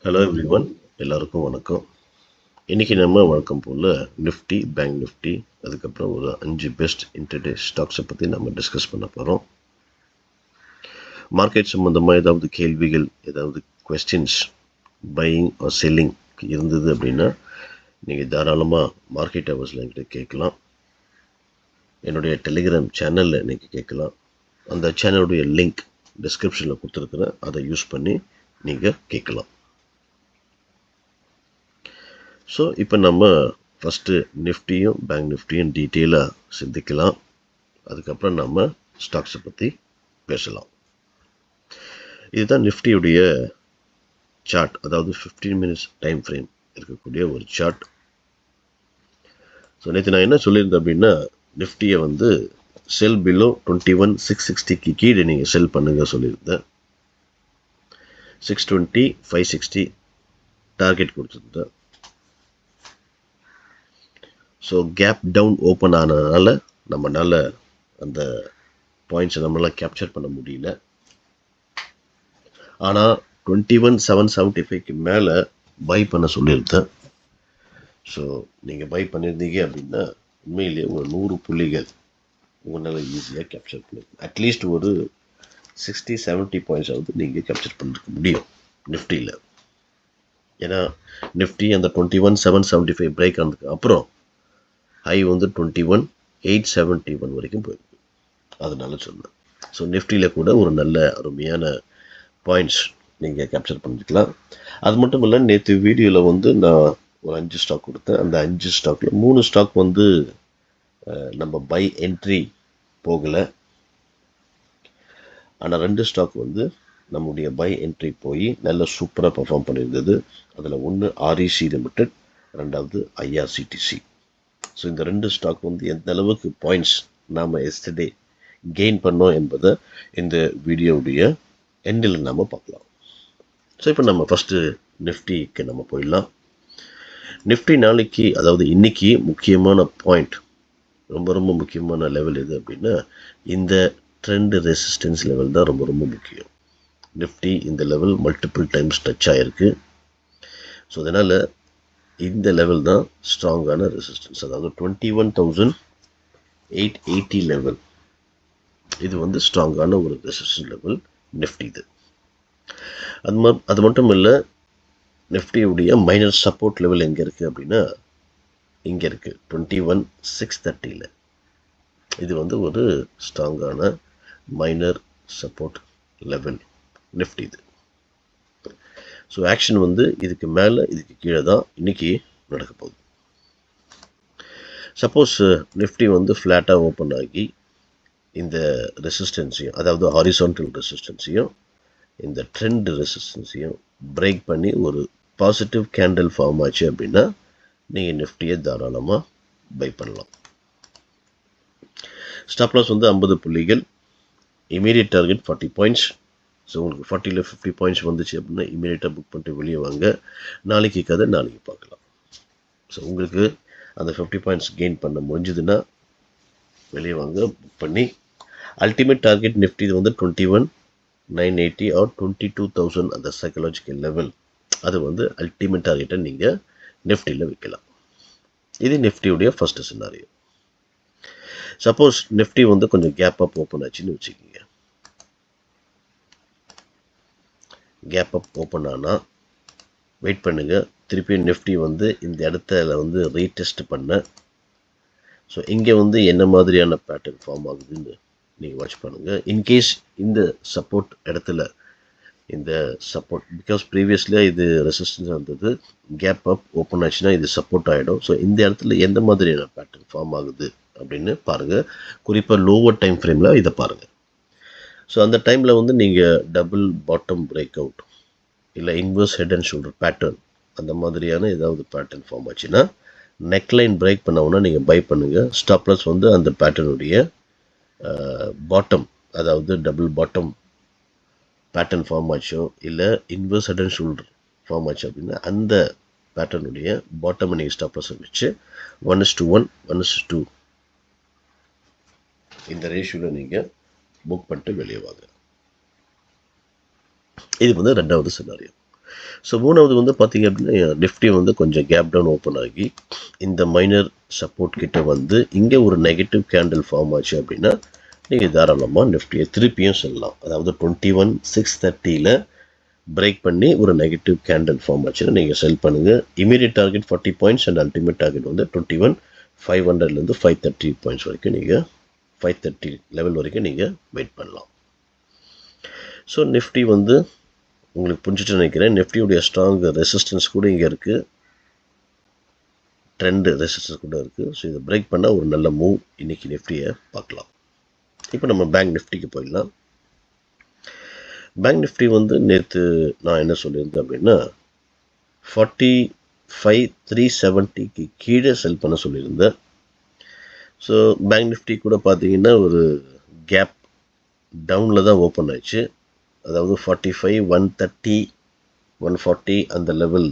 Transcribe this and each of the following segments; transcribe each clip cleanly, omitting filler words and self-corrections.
Hello everyone, எல்லாருக்கும் வணக்கம். இன்றைக்கி நம்ம வழக்கம் போல் நிஃப்டி, பேங்க் நிஃப்டி, அதுக்கப்புறம் ஒரு 5 பெஸ்ட் இன்டர்டே ஸ்டாக்ஸை பற்றி நம்ம டிஸ்கஸ் பண்ண போகிறோம். மார்க்கெட் சம்மந்தமாக ஏதாவது கேள்விகள், ஏதாவது கொஸ்டின்ஸ், பையிங் ஆர் செல்லிங் இருந்தது அப்படின்னா நீங்கள் தாராளமாக மார்க்கெட் ஹவர்ஸில் என்கிட்ட கேட்கலாம். என்னுடைய டெலிகிராம் சேனலில் நீங்கள் கேட்கலாம். அந்த சேனலுடைய லிங்க் டிஸ்கிரிப்ஷனில் கொடுத்துருக்குறேன். அதை யூஸ் பண்ணி நீங்கள் கேட்கலாம். ஸோ இப்போ நம்ம ஃபஸ்ட்டு நிஃப்டியும் பேங்க் நிஃப்டியும் டீட்டெயிலாக சிந்திக்கலாம். அதுக்கப்புறம் நம்ம ஸ்டாக்ஸை பற்றி பேசலாம். இதுதான் நிஃப்டியுடைய சார்ட், அதாவது 15 மினிட்ஸ் டைம் ஃப்ரேம் இருக்கக்கூடிய ஒரு சார்ட். ஸோ நேற்று நான் என்ன சொல்லியிருந்தேன் அப்படின்னா, நிஃப்டியை வந்து செல் பிலோ 21,660க்கு கீழே நீங்கள் செல் பண்ணுங்க சொல்லியிருந்தேன். 620, 560 டார்கெட் கொடுத்துருந்தேன். ஸோ கேப் டவுன் ஓப்பன் ஆனதுனால நம்மளால் அந்த பாயிண்ட்ஸை நம்மளால் கேப்சர் பண்ண முடியல. ஆனால் 21,775க்கு மேலே பை பண்ண சொல்லியிருந்தேன். ஸோ நீங்கள் பை பண்ணியிருந்தீங்க அப்படின்னா உண்மையிலேயே ஒரு 100 புள்ளிகள் உங்களால் ஈஸியாக கேப்சர் பண்ணிருக்கீங்க. அட்லீஸ்ட் ஒரு 60-70 பாயிண்ட்ஸாவது நீங்கள் கேப்சர் பண்ணிருக்க முடியும் நிஃப்டியில். ஏன்னா நிஃப்டி அந்த 21,775 பிரேக் ஆனதுக்கு அப்புறம் ஹை வந்து 21,871 வரைக்கும் போயிருக்கு. அதனால சொன்னேன். ஸோ நிஃப்டியில் கூட ஒரு நல்ல அருமையான பாயிண்ட்ஸ் நீங்கள் கேப்சர் பண்ணிக்கலாம். அது மட்டும் இல்லை, நேற்று வீடியோவில் வந்து நான் ஒரு 5 ஸ்டாக் கொடுத்தேன். அந்த 5 ஸ்டாக்கில் 3 ஸ்டாக் வந்து நம்ம பை என்ட்ரி போகலை. ஆனால் 2 ஸ்டாக் வந்து நம்முடைய பை என்ட்ரி போய் நல்ல சூப்பராக பர்ஃபார்ம் பண்ணியிருந்தது. அதில் ஒன்று ஆர்இசி லிமிடெட், ரெண்டாவது ஐஆர்சிடிசி. ஸோ இந்த 2 ஸ்டாக் வந்து எந்த அளவுக்கு பாயிண்ட்ஸ் நாம் எஸ்டர்டே கெயின் பண்ணோம் என்பதை இந்த வீடியோவுடைய எண்டில் நாம் பார்க்கலாம். ஸோ இப்போ நம்ம ஃபஸ்ட்டு நிஃப்டிக்கு நம்ம போயிடலாம். நிஃப்டி நாளைக்கு, அதாவது இன்னைக்கு முக்கியமான பாயிண்ட், ரொம்ப ரொம்ப முக்கியமான லெவல் எது அப்படின்னா, இந்த ட்ரெண்ட் ரெசிஸ்டன்ஸ் லெவல் தான் ரொம்ப ரொம்ப முக்கியம். நிஃப்டி இந்த லெவல் மல்டிபிள் டைம்ஸ் டச் ஆகிருக்கு. ஸோ அதனால் இந்த லெவல் தான் ஸ்ட்ராங்கான ரெசிஸ்டன்ஸ், அதாவது 21,880 லெவல். இது வந்து ஸ்ட்ராங்கான ஒரு ரெசிஸ்டன்ஸ் லெவல் நிஃப்டி. இது அது மட்டும் இல்லை, நிஃப்டியுடைய மைனர் சப்போர்ட் லெவல் எங்கே இருக்குது அப்படின்னா இங்கே இருக்குது, 21,630. இது வந்து ஒரு ஸ்ட்ராங்கான மைனர் சப்போர்ட் லெவல் நிஃப்டி இது. ஸோ ஆக்ஷன் வந்து இதுக்கு மேலே இதுக்கு கீழே தான் இன்னைக்கு நடக்க போகுது. சப்போஸ் நிஃப்டி வந்து ஃப்ளாட்டாக ஓப்பன் ஆகி இந்த ரெசிஸ்டன்ஸையும், அதாவது ஹாரிசான்டல் ரெசிஸ்டன்ஸையும் இந்த ட்ரெண்ட் ரெசிஸ்டன்ஸையும் பிரேக் பண்ணி ஒரு பாசிட்டிவ் கேண்டில் ஃபார்ம் ஆச்சு அப்படின்னா நீங்கள் நிஃப்டியை தாராளமாக பை பண்ணலாம். ஸ்டாப் லாஸ் வந்து 50 புள்ளிகள், இமீடியட் டார்கெட் 40 பாயிண்ட்ஸ். ஸோ உங்களுக்கு 40 50 பாயிண்ட்ஸ் வந்துச்சு அப்படின்னா இமீடியட்டாக புக் பண்ணிட்டு வெளியே வாங்க. நாளைக்கு கதை நாளைக்கு பார்க்கலாம். ஸோ உங்களுக்கு அந்த 50 பாயிண்ட்ஸ் கெயின் பண்ண முடிஞ்சதுன்னா வெளியே வாங்க, புக் பண்ணி. அல்டிமேட் டார்கெட் நிஃப்டி வந்து 21,980 ஆர் 22,000 அந்த சைக்கலாஜிக்கல் லெவல். அது வந்து அல்டிமேட் டார்கெட்டை நீங்கள் நிஃப்டியில் வைக்கலாம். இது நிஃப்டியுடைய ஃபர்ஸ்ட் சினாரியோ. சப்போஸ் நிஃப்டி வந்து கொஞ்சம் கேப் அப் ஓப்பன் ஆச்சுன்னு வச்சுக்கோங்க. கேப் அப் ஓப்பன் ஆனால் வெயிட் பண்ணுங்கள், திருப்பி நிஃப்டி வந்து இந்த இடத்துல வந்து ரீடெஸ்ட் பண்ண. ஸோ இங்கே வந்து என்ன மாதிரியான பேட்டர்ன் ஃபார்ம் ஆகுதுன்னு நீங்கள் வாட்ச் பண்ணுங்கள். இன்கேஸ் இந்த சப்போர்ட் இடத்துல, இந்த சப்போர்ட், பிகாஸ் ப்ரீவியஸ்லியே இது ரெசிஸ்டன்ஸாக இருந்தது, கேப் அப் ஓப்பன் ஆச்சுன்னா இது சப்போர்ட் ஆகிடும். ஸோ இந்த இடத்துல எந்த மாதிரியான பேட்டர்ன் ஃபார்ம் ஆகுது அப்படின்னு பாருங்கள். குறிப்பாக லோவர் டைம் ஃப்ரேமில் இதை பாருங்கள். ஸோ அந்த டைமில் வந்து நீங்கள் டபுள் பாட்டம் பிரேக் அவுட் இல்லை inverse head and shoulder pattern, அந்த மாதிரியான ஏதாவது பேட்டர்ன் ஃபார்ம் ஆச்சுன்னா நெக்லைன் பிரேக் பண்ணவுன்னா நீங்கள் பை பண்ணுங்கள். ஸ்டாப் லாஸ் வந்து அந்த பேட்டர்னுடைய பாட்டம், அதாவது டபுள் பாட்டம் பேட்டர்ன் ஃபார்ம் ஆச்சோ இல்லை inverse head and shoulder form ஆச்சு அப்படின்னா அந்த பேட்டர்னுடைய பாட்டம் நீங்கள் ஸ்டாப் லாஸ் வச்சு 1:1, 1:2 இந்த ரேஷியோவில் நீங்கள் புக் பண்ணிட்டு வெளியே வாங்க. இது வந்து ரெண்டாவது சினாரியோ. ஸோ மூணாவது வந்து பார்த்தீங்க அப்படின்னா நிஃப்டி வந்து கொஞ்சம் கேப் டவுன் ஓப்பன் ஆகி இந்த மைனர் சப்போர்ட் கிட்ட வந்து இங்கே ஒரு நெகட்டிவ் கேண்டில் ஃபார்ம் ஆச்சு அப்படின்னா நீங்கள் தாராளமாக நிஃப்டியை திருப்பியும் சொல்லலாம். அதாவது 21,630 பிரேக் பண்ணி ஒரு நெகட்டிவ் கேண்டில் ஃபார்ம் ஆச்சுன்னா நீங்கள் செல் பண்ணுங்கள். Immediate target 40 points and ultimate target வந்து 21,500 530 பாயிண்ட்ஸ் வரைக்கும் நீங்கள் 530 லெவல் வரைக்கும் நீங்கள் வெயிட் பண்ணலாம். ஸோ நிஃப்டி வந்து உங்களுக்கு புரிஞ்சுட்டு நினைக்கிறேன். நிஃப்டியுடைய ஸ்ட்ராங் ரெசிஸ்டன்ஸ் கூட இங்கே இருக்குது, ட்ரெண்ட் ரெசிஸ்டன்ஸ் கூட இருக்குது. ஸோ இதை பிரேக் பண்ணால் ஒரு நல்ல மூவ் இன்றைக்கி நிஃப்டியை பார்க்கலாம். இப்போ நம்ம பேங்க் நிஃப்டிக்கு போயிடலாம். பேங்க் நிஃப்டி வந்து நேற்று நான் என்ன சொல்லியிருந்தேன் அப்படின்னா 45,370க்கு கீழே செல் பண்ண சொல்லியிருந்தேன். ஸோ பேங்க் நிஃப்டி கூட பார்த்தீங்கன்னா ஒரு கேப் டவுனில் தான் ஓப்பன் ஆயிடுச்சு. அதாவது 45, 130, 140 அந்த லெவல்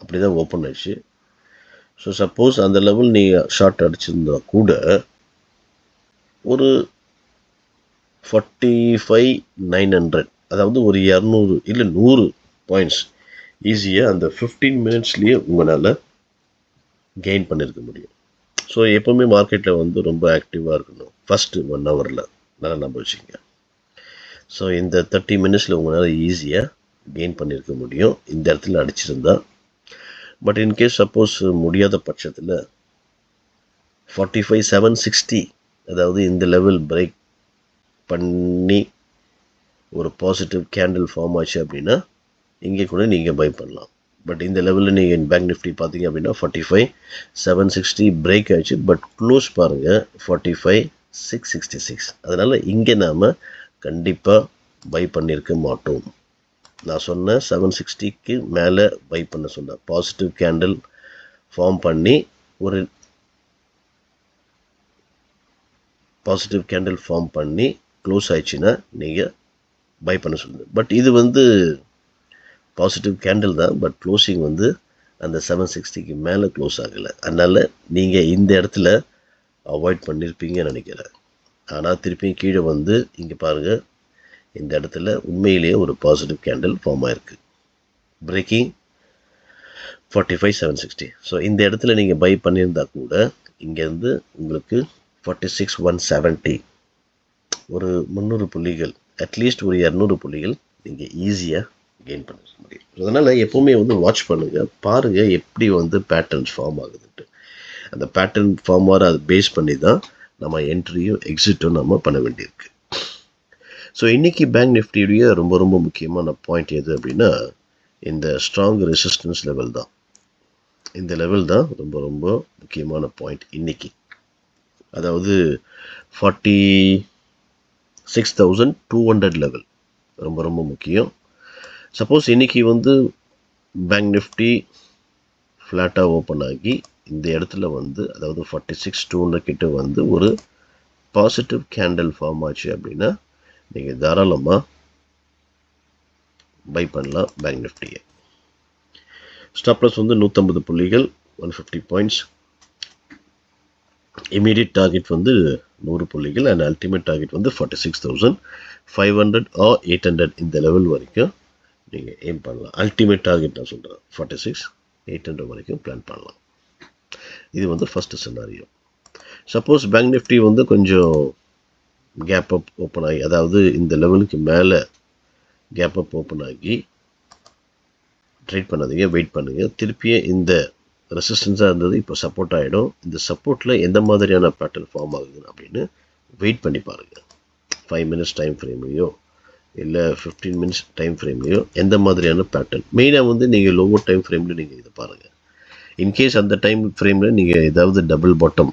அப்படி தான் ஓப்பன் ஆயிடுச்சு. ஸோ சப்போஸ் அந்த லெவல் நீங்கள் ஷார்ட் அடிச்சிருந்தா கூட ஒரு 45,900 அதாவது ஒரு 200 இல்லை 100 பாயிண்ட்ஸ் ஈஸியாக அந்த 15 மினிட்ஸ்லேயே உங்களால் கெயின் பண்ணியிருக்க முடியும். ஸோ எப்போவுமே மார்க்கெட்டில் வந்து ரொம்ப ஆக்டிவாக இருக்கணும் ஃபஸ்ட்டு 1 ஹவரில், நல்லா நம்ப வச்சுங்க. ஸோ இந்த 30 மினிட்ஸில் உங்களால் ஈஸியாக கெயின் பண்ணியிருக்க முடியும் இந்த இடத்துல அடிச்சிருந்தா. பட் இன்கேஸ் சப்போஸ் முடியாத பட்சத்தில் 45,760 அதாவது இந்த லெவல் பிரேக் பண்ணி ஒரு பாசிட்டிவ் கேண்டில் ஃபார்ம் ஆச்சு அப்படின்னா இங்கே கூட நீங்கள் பை பண்ணலாம். பட் இந்த லெவலில் நீங்கள் பேங்க் நிஃப்டி பார்த்தீங்க அப்படின்னா 45,760 பிரேக் ஆச்சு. பட் க்ளோஸ் பாருங்கள் 45,666. அதனால் இங்கே நாம் கண்டிப்பாக பை பண்ணியிருக்க மாட்டோம். நான் சொன்ன 760க்கு மேலே பை பண்ண சொன்னேன். பாசிட்டிவ் கேண்டில் ஃபார்ம் பண்ணி ஒரு பாசிட்டிவ் கேண்டில் ஃபார்ம் பண்ணி க்ளோஸ் ஆயிடுச்சுன்னா நீங்கள் பை பண்ண சொல்லுங்கள். பட் இது வந்து பாசிட்டிவ் கேண்டில் தான், பட் க்ளோசிங் வந்து அந்த 760க்கு மேலே க்ளோஸ் ஆகலை. அதனால் நீங்கள் இந்த இடத்துல அவாய்ட் பண்ணியிருப்பீங்கன்னு நினைக்கிறேன். ஆனால் திருப்பியும் கீழே வந்து இங்கே பாருங்கள், இந்த இடத்துல உண்மையிலேயே ஒரு பாசிட்டிவ் கேண்டில் ஃபார்ம் ஆயிருக்கு, பிரேக்கிங் 45,760. ஸோ இந்த இடத்துல நீங்கள் பை பண்ணியிருந்தா கூட இங்கேருந்து உங்களுக்கு 46,170 ஒரு 300 புள்ளிகள், அட்லீஸ்ட் ஒரு 200 புள்ளிகள் நீங்கள் ஈஸியாக கெயின் பண்ண முடியும். அதனால் எப்போவுமே வந்து வாட்ச் பண்ணுங்கள், பாருங்கள் எப்படி வந்து பேட்டர்ன்ஸ் ஃபார்ம் ஆகுதுன்ட்டு. அந்த பேட்டர்ன் ஃபார்ம் ஆகிற அதை பேஸ் பண்ணி தான் நம்ம என்ட்ரியும் எக்ஸிட்டும் நம்ம பண்ண வேண்டியிருக்கு. ஸோ இன்றைக்கி பேங்க் நிஃப்டியுடைய ரொம்ப ரொம்ப முக்கியமான பாயிண்ட் எது அப்படின்னா இந்த ஸ்ட்ராங் ரெசிஸ்டன்ஸ் லெவல் தான். இந்த லெவல் தான் ரொம்ப ரொம்ப முக்கியமான பாயிண்ட் இன்றைக்கி. அதாவது 46,200 லெவல் ரொம்ப ரொம்ப முக்கியம். சப்போஸ் இன்றைக்கி வந்து பேங்க் நிஃப்டி ஃப்ளாட்டாக ஓப்பன் ஆகி இந்த இடத்துல வந்து அதாவது 46,200 கிட்ட வந்து ஒரு பாசிட்டிவ் கேண்டில் ஃபார்ம் ஆச்சு அப்படின்னா நீங்கள் தாராளமாக பை பண்ணலாம் பேங்க் நிஃப்டியை. ஸ்டாப் லாஸ் வந்து 150 புள்ளிகள் 150 பாயிண்ட்ஸ். இமீடியட் டார்கெட் வந்து 100 புள்ளிகள் அண்ட் அல்டிமேட் டார்கெட் வந்து 46,500 ஆர் 800 இந்த லெவல் வரைக்கும் நீங்கள் எய்ம் பண்ணலாம். அல்டிமேட் டார்கெட் நான் சொல்கிறேன் 46,800 வரைக்கும் பிளான் பண்ணலாம். இது வந்து first scenario. Suppose bank Nifty வந்து கொஞ்சம் கேப் அப் ஓப்பன் ஆகி, அதாவது இந்த லெவலுக்கு மேலே கேப் அப் ஓப்பன் ஆகி ட்ரேட் பண்ணாதீங்க, வெயிட் பண்ணுங்கள். திருப்பியும் இந்த ரெசிஸ்டன்ஸாக இருந்தது இப்போ சப்போர்ட் ஆகிடும். இந்த சப்போர்ட்டில் எந்த மாதிரியான பேட்டர்ன் ஃபார்ம் ஆகுது அப்படின்னு வெயிட் பண்ணி பாருங்கள். 5 மினிட்ஸ் டைம் ஃப்ரேம்லேயோ இல்லை 15 மினிட்ஸ் டைம் ஃப்ரேம்லேயோ எந்த மாதிரியான பேட்டர்ன். மெயினாக வந்து நீங்கள் லோவர் டைம் ஃப்ரேமில் நீங்கள் இதை பாருங்கள். இன்கேஸ் அந்த டைம் ஃப்ரேமில் நீங்கள் ஏதாவது டபுள் பாட்டம்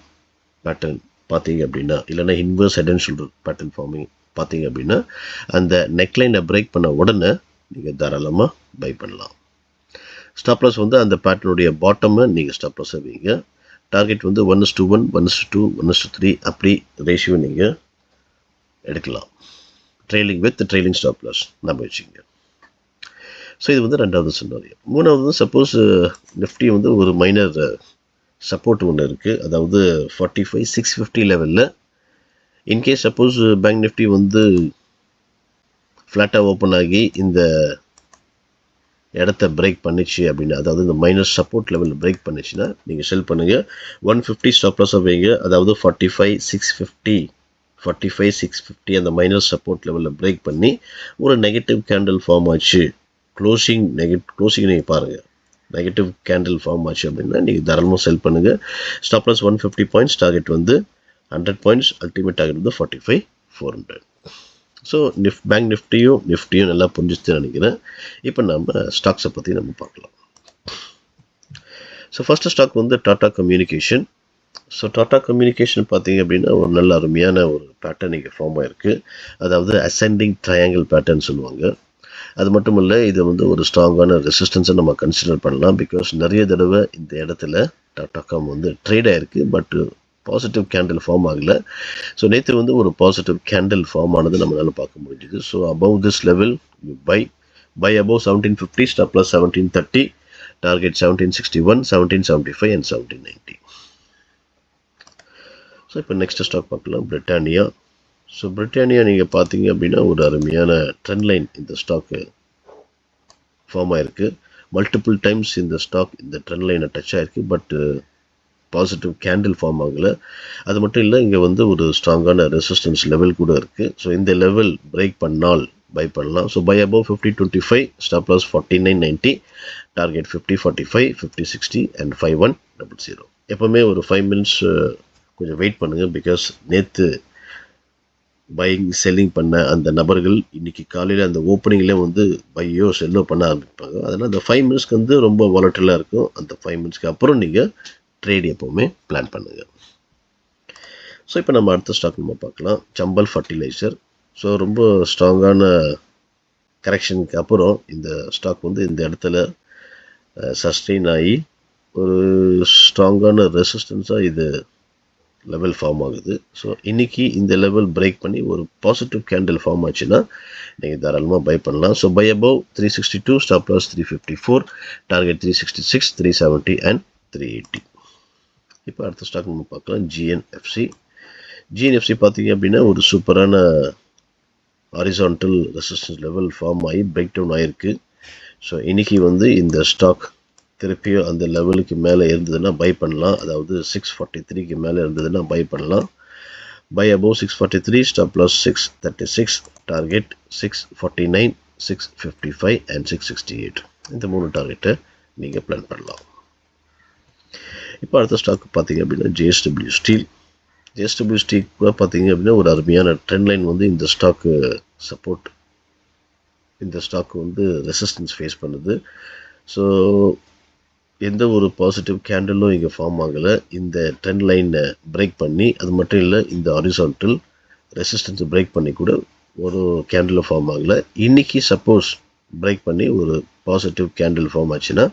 பேட்டர்ன் பார்த்தீங்க அப்படின்னா, இல்லைனா inverse head and shoulder pattern forming பார்த்தீங்க அப்படின்னா அந்த நெக்லைனை பிரேக் பண்ண உடனே நீங்கள் தாராளமாக பை பண்ணலாம். ஸ்டாப் லாஸ் வந்து அந்த பேட்டர்னுடைய பாட்டமை நீங்கள் ஸ்டாப் லாஸை வைங்க. டார்கெட் வந்து 1:1, 1:2, 1:3 அப்படி ரேஷியோ நீங்கள் எடுக்கலாம். ட்ரெயிலிங் ஸ்டாப் லாஸ் நம்ம வச்சுங்க. ஸோ இது வந்து ரெண்டாவது சினாரியோ. மூணாவது வந்து சப்போஸ் நிஃப்டி வந்து ஒரு மைனர் சப்போர்ட் ஒன்று இருக்குது, அதாவது 45,650 லெவலில். இன்கேஸ் சப்போஸ் பேங்க் நிஃப்டி வந்து ஃப்ளாட்டாக ஓப்பன் ஆகி இந்த இடத்த பிரேக் பண்ணிச்சு அப்படின்னா, அதாவது இந்த மைனஸ் சப்போர்ட் லெவலில் பிரேக் பண்ணிச்சுன்னா நீங்கள் செல் பண்ணுங்கள். 150 ஸ்டாப் லாஸ் வைங்க. அதாவது 45,650 அந்த மைனஸ் சப்போர்ட் லெவலில் பிரேக் பண்ணி ஒரு நெகட்டிவ் கேண்டில் ஃபார்ம் ஆச்சு. க்ளோசிங் நீங்கள் பாருங்கள். நெகட்டிவ் கேண்டில் ஃபார்ம் ஆச்சு அப்படின்னா நீங்கள் தாராளமாக செல் பண்ணுங்கள். ஸ்டாப் லாஸ் 150 பாயிண்ட்ஸ், டார்கெட் வந்து 100 பாயிண்ட்ஸ், அல்டிமேட் டார்கெட் வந்து 45,400. ஸோ பேங்க் நிஃப்டியும் நல்லா புரிஞ்சுட்டு நினைக்கிறேன். இப்போ நம்ம ஸ்டாக்ஸை பற்றி நம்ம பார்க்கலாம். ஸோ ஃபஸ்ட்டு ஸ்டாக் வந்து Tata communication. So Tata communication பார்த்தீங்க அப்படின்னா ஒரு நல்ல அருமையான ஒரு பேட்டர்ன் இங்கே ஃபார்ம் ஆகிருக்கு. அதாவது அசெண்டிங் ட்ரையாங்கிள் பேட்டர்ன் சொல்லுவாங்க. அது மட்டும் இல்லை, இது வந்து ஒரு ஸ்ட்ராங்கான ரெசிஸ்டன்ஸை நம்ம கன்சிடர் பண்ணலாம். பிகாஸ் நிறைய தடவை இந்த இடத்துல டாடாகாம் வந்து ட்ரேட் ஆகிருக்கு, பட் பாசிட்டிவ் கேண்டில் ஃபார்ம் ஆகலை. ஸோ நேற்று வந்து ஒரு பாசிட்டிவ் கேண்டில் ஃபார்ம் ஆனது நம்மளால் பார்க்க முடிஞ்சுது. So above this level you buy above 1750, stop loss 1730, target 1761, 1775 and 1790. So இப்போ நெக்ஸ்ட் ஸ்டாக் பார்க்கலாம், பிரிட்டானியா. ஸோ பிரிட்டானியா நீங்கள் பார்த்தீங்க அப்படின்னா ஒரு அருமையான ட்ரெண்ட் லைன் இந்த ஸ்டாக்கு ஃபார்ம் ஆகிருக்கு. மல்டிபிள் டைம்ஸ் இந்த ஸ்டாக் இந்த ட்ரெண்ட் லைனை டச் ஆகிருக்கு, பட் பாசிட்டிவ் கேண்டில் ஃபார்ம் ஆகலை. அது மட்டும் இல்லை, இங்கே வந்து ஒரு ஸ்ட்ராங்கான ரெசிஸ்டன்ஸ் லெவல் கூட இருக்குது. ஸோ இந்த லெவல் பிரேக் பண்ணால் பை பண்ணலாம். So buy above 5025, stop loss 4990, target 5045, 5060 and 5100. எப்போவுமே ஒரு 5 மினிட்ஸ் கொஞ்சம் வெயிட் பண்ணுங்கள். பிகாஸ் நேற்று பையிங் செல்லிங் பண்ண அந்த நபர்கள் இன்றைக்கி காலையில் அந்த ஓப்பனிங்கில் வந்து பையோ செல்லோ பண்ண ஆரம்பிப்பாங்க. அதனால் அந்த 5 மினிட்ஸ்க்கு வந்து ரொம்ப வாலட்டிலாக இருக்கும். அந்த 5 மினிட்ஸ்க்கு அப்புறம் நீங்கள் ட்ரேட் எப்போவுமே பிளான் பண்ணுங்கள். ஸோ இப்போ நம்ம அடுத்த ஸ்டாக் நம்ம பார்க்கலாம், சம்பல் ஃபர்டிலைசர். ஸோ ரொம்ப ஸ்ட்ராங்கான கரெக்ஷனுக்கு அப்புறம் இந்த ஸ்டாக் வந்து இந்த இடத்துல சஸ்டெயின் ஆகி ஒரு ஸ்ட்ராங்கான ரெசிஸ்டன்ஸாக இது லெவல் ஃபார்ம் ஆகுது. ஸோ இன்றைக்கி இந்த லெவல் பிரேக் பண்ணி ஒரு பாசிட்டிவ் கேண்டில் ஃபார்ம் ஆச்சுன்னா நீங்கள் தாராளமாக பை பண்ணலாம். So buy above 362, stop loss 354, target 366, 370 and 380. இப்போ அடுத்த ஸ்டாக் நம்ம பார்க்கலாம், ஜிஎன்எஃப்சி. ஜிஎன்எஃப்சி பார்த்தீங்க அப்படின்னா ஒரு சூப்பரான ஹாரிசான்டல் ரெசிஸ்டன்ஸ் லெவல் ஃபார்ம் ஆகி பிரேக் டவுன் ஆகிருக்கு. ஸோ இன்றைக்கி வந்து இந்த ஸ்டாக் திருப்பியும் அந்த லெவலுக்கு மேலே இருந்ததுன்னா பை பண்ணலாம். அதாவது 643க்கு மேலே இருந்ததுன்னா பை பண்ணலாம். Buy above 643, stop loss 636, target 649, 655 and 668. இந்த 3 டார்கெட்டை நீங்கள் பிளான் பண்ணலாம். இப்போ அடுத்த ஸ்டாக் பார்த்தீங்க அப்படின்னா ஜேஎஸ்டபிள்யூ ஸ்டீல். ஜேஎஸ்டபிள்யூ ஸ்டீல் கூட பார்த்தீங்க அப்படின்னா ஒரு அருமையான ட்ரெண்ட் லைன் வந்து இந்த ஸ்டாக்கு சப்போர்ட், இந்த ஸ்டாக் வந்து ரெசிஸ்டன்ஸ் ஃபேஸ் பண்ணுது. ஸோ எந்த ஒரு பாசிட்டிவ் கேண்டிலும் இங்கே ஃபார்ம் ஆகலை. இந்த ட்ரெண்ட் லைனை பிரேக் பண்ணி, அது மட்டும் இல்லை இந்த ஹாரிசான்டல் ரெசிஸ்டன்ஸை பிரேக் பண்ணி கூட ஒரு கேண்டிலும் ஃபார்ம் ஆகலை. இன்றைக்கி சப்போஸ் பிரேக் பண்ணி ஒரு பாசிட்டிவ் கேண்டில் ஃபார்ம் ஆச்சுன்னா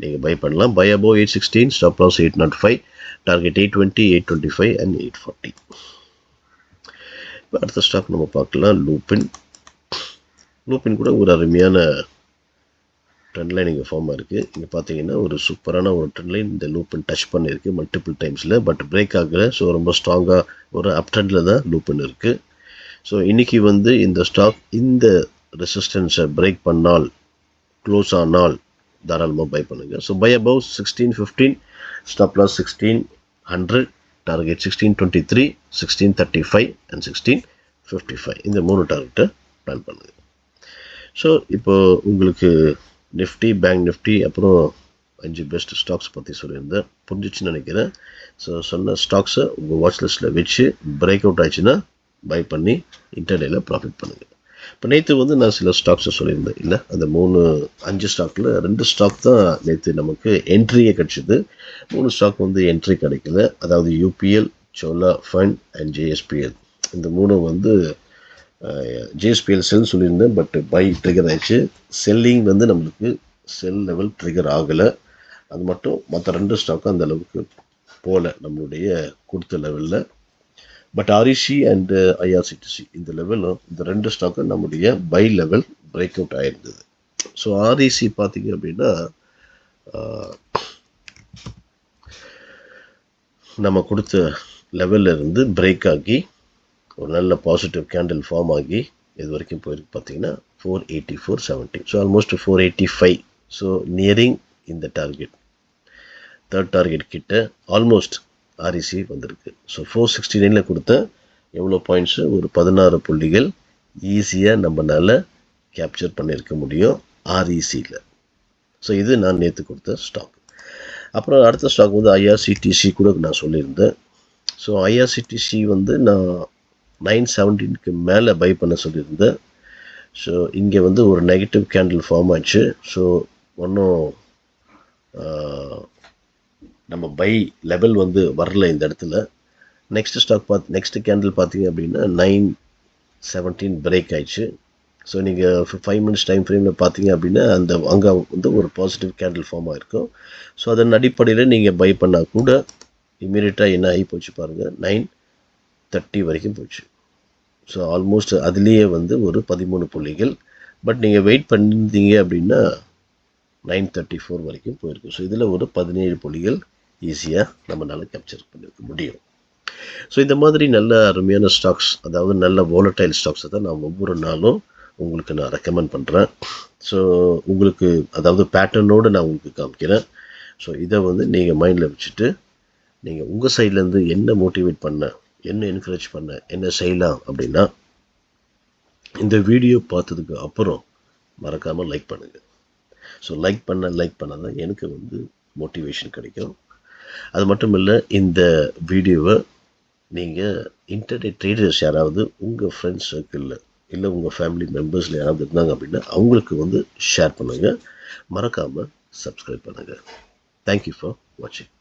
நீங்கள் பை பண்ணலாம். Buy above 816, stop loss 805, target 820, 825 and 840. இப்போ அடுத்த ஸ்டாக் நம்ம பார்க்கலாம், லூபின். லூபின் கூட ஒரு அருமையான ட்ரெண்ட் லைன் இங்கே ஃபார்ம் ஆகிருக்கு. இங்கே பார்த்தீங்கன்னா ஒரு சூப்பரான ஒரு ட்ரெண்ட் லைன் இந்த லூபின் டச் பண்ணியிருக்கு மல்டிபிள் டைம்ஸில், பட் பிரேக் ஆகலை. ஸோ ரொம்ப ஸ்ட்ராங்காக ஒரு அப் ட்ரெண்டில் தான் லூபின் இருக்குது. ஸோ இன்றைக்கி வந்து இந்த ஸ்டாக் இந்த ரெசிஸ்டன்ஸை பிரேக் பண்ணால், க்ளோஸ் ஆனால் தாராளமாக பை பண்ணுங்கள். So buy above 1615, stop loss 1600, target 1623, 1635 and 1655. இந்த 3 டார்கெட்டை பிளான் பண்ணுங்கள். ஸோ இப்போது உங்களுக்கு நிஃப்டி, பேங்க் நிஃப்டி, அப்புறம் 5 பெஸ்ட் ஸ்டாக்ஸ் பற்றி சொல்லியிருந்தேன், புரிஞ்சிச்சுன்னு நினைக்கிறேன். ஸோ சொன்ன ஸ்டாக்ஸை உங்கள் வாட்ச் லிஸ்ட்டில் வச்சு பிரேக் அவுட் ஆச்சுன்னா பை பண்ணி இன்டர்டேயில் ப்ராஃபிட் பண்ணுங்கள். இப்போ நேற்று வந்து நான் சில ஸ்டாக்ஸை சொல்லியிருந்தேன் இல்லை, அந்த 5 ஸ்டாக்கில் 2 ஸ்டாக் தான் நேற்று நமக்கு என்ட்ரியே கிடச்சிது. 3 ஸ்டாக் வந்து என்ட்ரி கிடைக்கல. அதாவது யூபிஎல், சோலா ஃபண்ட் அண்ட் ஜேஎஸ்பிஎல். இந்த 3 வந்து ஜேஎஸ்பிஎல் செல் சொல்லியிருந்தேன், பட் பை ட்ரிகர் ஆயிடுச்சு. செல்லிங் வந்து நம்மளுக்கு செல் லெவல் ட்ரிகர் ஆகலை. அது மட்டும் மற்ற 2 ஸ்டாக்கும் அந்த அளவுக்கு போகல நம்மளுடைய கொடுத்த லெவலில். பட் ஆர்இசி அண்ட் ஐஆர்சிடிசி இந்த லெவலும், இந்த 2 ஸ்டாக்கும் நம்முடைய பை லெவல் பிரேக் அவுட் ஆகிருந்தது. ஸோ ஆர்இசி பார்த்தீங்க அப்படின்னா நம்ம கொடுத்த லெவலில் இருந்து பிரேக் ஆகி ஒரு நல்ல பாசிட்டிவ் கேண்டில் ஃபார்ம் ஆகி இது வரைக்கும் போயிருக்கு பார்த்தீங்கன்னா 484.70. ஸோ ஆல்மோஸ்ட் 485 ஸோ நியரிங் இந்த டார்கெட், தேர்ட் டார்கெட் கிட்ட ஆல்மோஸ்ட் ஆர்இசி வந்திருக்கு. ஸோ 469 கொடுத்த எவ்வளோ பாயிண்ட்ஸு, ஒரு 16 புள்ளிகள் ஈஸியாக நம்மளால் கேப்சர் பண்ணியிருக்க முடியும் ஆர்இசியில். ஸோ இது நான் நேற்று கொடுத்த ஸ்டாக். அப்புறம் அடுத்த ஸ்டாக் வந்து ஐஆர்சிடிசி கூட நான் சொல்லியிருந்தேன். ஸோ ஐஆர்சிடிசி வந்து நான் 917க்கு மேலே பை பண்ண சொல்லியிருந்தேன். ஸோ இங்கே வந்து ஒரு நெகட்டிவ் கேண்டில் ஃபார்ம் ஆச்சு. ஸோ ஒன்றும் நம்ம பை லெவல் வந்து வரல இந்த இடத்துல. நெக்ஸ்ட் ஸ்டாக் நெக்ஸ்ட் கேண்டில் பார்த்தீங்க அப்படின்னா 917 பிரேக் ஆயிடுச்சு. ஸோ நீங்கள் 5 மினிட்ஸ் டைம் ஃப்ரேமில் பார்த்தீங்க அப்படின்னா அங்கே வந்து ஒரு பாசிட்டிவ் கேண்டில் ஃபார்ம் ஆகிருக்கும். ஸோ அதன் அடிப்படையில் நீங்கள் பை பண்ணால் கூட இமீடியட்டாக என்ன ஆகி போச்சு பாருங்கள், 930 வரைக்கும் போச்சு. ஸோ ஆல்மோஸ்ட் அதுலேயே வந்து ஒரு 13 புள்ளிகள். பட் நீங்கள் வெயிட் பண்ணியிருந்தீங்க அப்படின்னா 934 வரைக்கும் போயிருக்கு. ஸோ இதில் ஒரு 17 புள்ளிகள் ஈஸியாக நம்மளால் கேப்சர் பண்ணிருக்க முடியும். ஸோ இந்த மாதிரி நல்ல அருமையான ஸ்டாக்ஸ், அதாவது நல்ல வோலடைல் ஸ்டாக்ஸை தான் நான் ஒவ்வொரு நாளும் உங்களுக்கு நான் ரெக்கமெண்ட் பண்ணுறேன். ஸோ உங்களுக்கு அதாவது பேட்டர்னோடு நான் உங்களுக்கு காமிக்கிறேன். ஸோ இதை வந்து நீங்கள் மைண்டில் வச்சுட்டு நீங்கள் உங்கள் சைட்லேருந்து என்ன மோட்டிவேட் பண்ண, என்ன என்கரேஜ் பண்ண, என்ன செய்யலாம் அப்படின்னா இந்த வீடியோ பார்த்ததுக்கு அப்புறம் மறக்காமல் லைக் பண்ணுங்கள். ஸோ லைக் பண்ண தான் எனக்கு வந்து மோட்டிவேஷன் கிடைக்கும். அது மட்டும் இல்லை, இந்த வீடியோவை நீங்கள் இன்டர்நெட் ட்ரேடர்ஸ் யாராவது உங்கள் ஃப்ரெண்ட்ஸ் சர்க்கிளில் இல்லை உங்கள் ஃபேமிலி மெம்பர்ஸில் யாராவது இருந்தாங்க அப்படின்னா அவங்களுக்கு வந்து ஷேர் பண்ணுங்கள். மறக்காமல் சப்ஸ்கிரைப் பண்ணுங்கள். தேங்க்யூ ஃபார் வாட்சிங்.